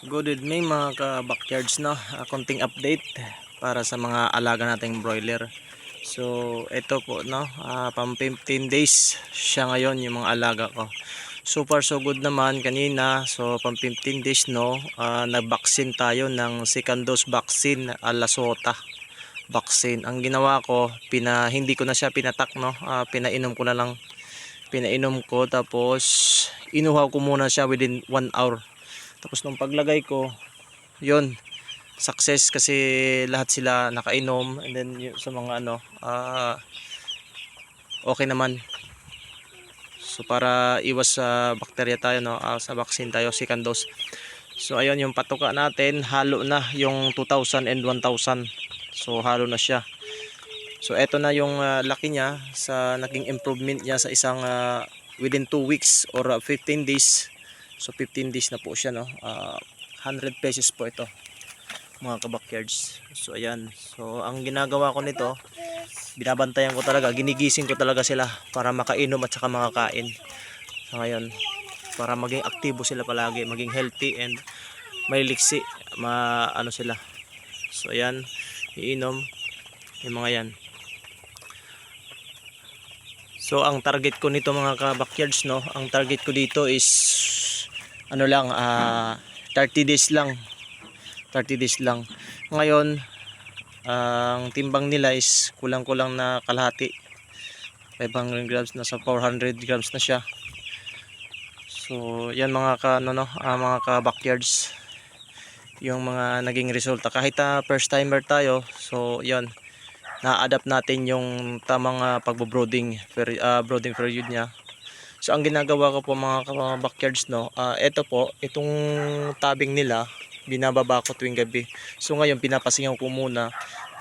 Good evening mga ka-backyards, no? Konting update para sa mga alaga nating broiler. So ito po, no, pang 15 days siya ngayon yung mga alaga ko. So far so good naman kanina. So pang 15 days, no, nag-vaccine tayo ng second dose vaccine, Alasota vaccine. Ang ginawa ko, hindi ko na siya pinatak, no. Pinainom ko na lang. Pinainom ko tapos inuhaw ko muna siya within 1 hour. Tapos nung paglagay ko, yun, success kasi lahat sila nakainom, and then sa mga okay naman. So para iwas sa bakterya tayo, no, sa vaccine tayo second dose. So ayun yung patuka natin, halo na yung 2000 and 1000. So halo na siya. So eto na yung laki niya sa naging improvement niya sa isang within 2 weeks or 15 days. So 15 days na po siya, no. 100 pesos po ito mga ka-backyards. So ayan. So ang ginagawa ko nito, binabantayan ko talaga, ginigising ko talaga sila para makainom at saka makakain. So ngayon, para maging aktibo sila palagi, maging healthy and may liksi, ano sila. So ayan, iinom yung mga yan. So ang target ko nito mga ka-backyards, no, ang target ko dito is ano lang, 30 days lang. 30 days lang. Ngayon, ang timbang nila is kulang-kulang na kalahati. 500 grams na, sa 400 grams na siya. So, yan mga mga ka-backyards, yung mga naging resulta. Kahit first timer tayo, so yan, na-adapt natin yung tamang pagbo-brooding brooding period niya. So ang ginagawa ko po mga backyards, no, ito po, itong tabing nila binababa ko tuwing gabi. So ngayon pinapasingaw ko muna.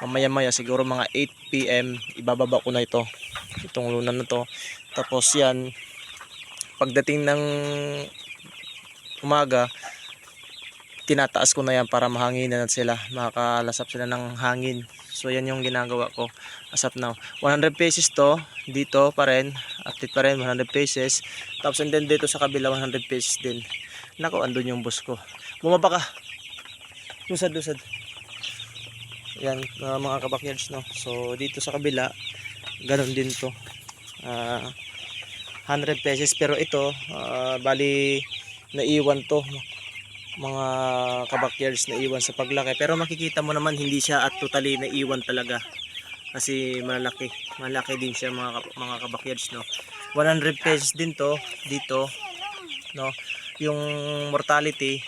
Mamaya siguro mga 8 PM ibababa ko na itong lunan na to. Tapos yan, pagdating ng umaga, tinataas ko na yan para mahanginan sila, makalasap sila ng hangin. So yan yung ginagawa ko as of now. 100 pesos to, dito pa rin, update pa rin, 100 pesos. Tapos and then dito sa kabila 100 pesos din. Nako, andun yung boss ko. Bumaba ka. Lusad. Yan mga ka-backyards, no. So dito sa kabila, ganun din to. 100 pesos, pero ito bali naiwan to mga ka-backyards, na iwan sa paglaki, pero makikita mo naman hindi siya at totally naiwan talaga kasi malaki din siya mga ka-backyards, no. 100 pesos din to dito, no. Yung mortality,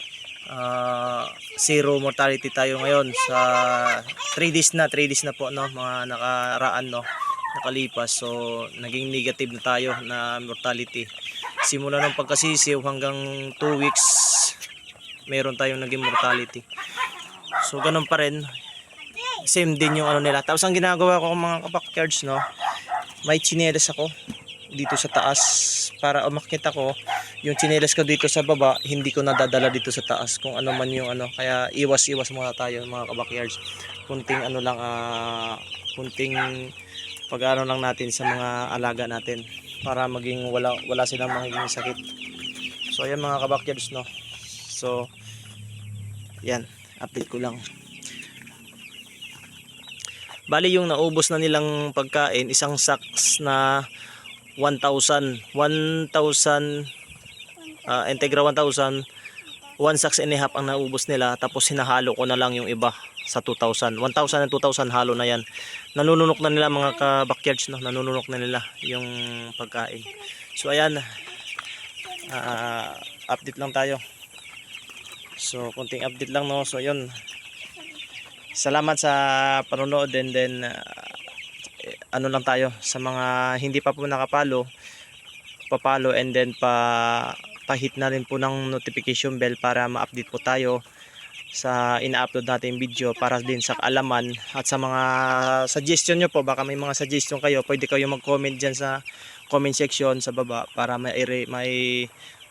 zero mortality tayo ngayon sa 3 days na po, no, mga nakaraan, no, nakalipas. So naging negative na tayo na mortality simula ng pagkasisiw hanggang 2 weeks, meron tayong naging mortality. So ganun pa rin, same din yung nila. Tapos ang ginagawa ko mga ka-backyards, no, may tsinelas ako dito sa taas para umakyat ako. Yung tsinelas ko dito sa baba, hindi ko nadadala dito sa taas kung ano man yung kaya iwas muna tayo mga ka-backyards. Kunting kunting pag-ano lang natin sa mga alaga natin para maging wala silang magiging sakit. So ayan mga ka-backyards, no. So yan, update ko lang. Bali yung naubos na nilang pagkain, isang sacks na 1,000 Integra 1,000, 1 sacks and a half ang naubos nila. Tapos hinahalo ko na lang yung iba sa 2,000 and 2,000, halo na yan. Nanununok na nila mga ka-backyards, no? Nanununok na nila yung pagkain. So ayan, update lang tayo. So konting update lang, no. So yun, salamat sa panonood, and then ano lang tayo sa mga hindi pa po nakapalo, papalo, and then pahit na rin po ng notification bell para ma-update po tayo sa ina-upload natin video, para din sa kaalaman. At sa mga suggestion nyo po, baka may mga suggestion kayo, pwede kayo mag-comment dyan sa comment section sa baba para may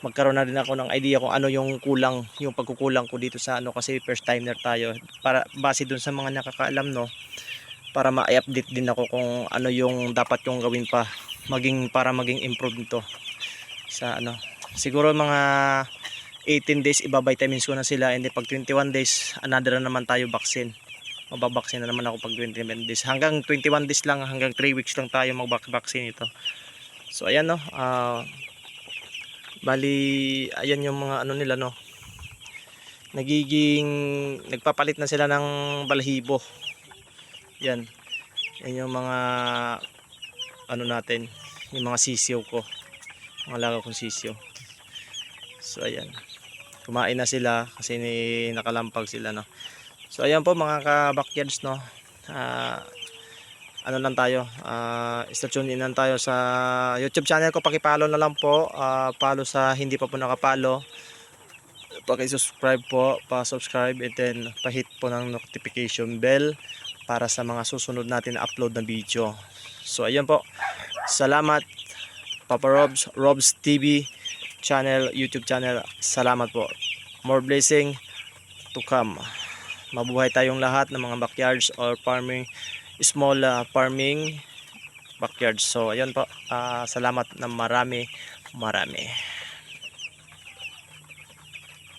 magkaroon na rin ako ng idea kung ano yung kulang, yung pagkukulang ko dito sa kasi first timer tayo, para base dun sa mga nakakaalam, no, para ma-update din ako kung ano yung dapat yung gawin pa para maging improve nito sa siguro mga 18 days iba-vitamins ko na sila, and then pag 21 days another na naman tayo vaccine. Mababaksin na naman ako pag 21 days. Hanggang 21 days lang, hanggang 3 weeks lang tayo mag-vaccine ito. So ayan no, bali ayan yung mga ano nila no. Nagpapalit na sila ng balahibo. Yan. Yan yung mga ano natin, yung mga sisiyo ko. Mga alaga kong sisiyo. So ayan. Kumain na sila kasi nakalampag sila no. So ayan po mga ka-backyards no. Ano lang tayo, stay tuned in lang tayo sa YouTube channel ko. Paki-follow na lang po. Follow sa hindi pa po nakapollow. Paki-subscribe po, pa-subscribe, and then pa-hit po ng notification bell para sa mga susunod natin na upload na video. So ayan po. Salamat Papa Robs TV channel, YouTube channel. Salamat po. More blessing to come. Mabuhay tayong lahat ng mga backyards or farming, small farming backyards. So ayan po, salamat na marami.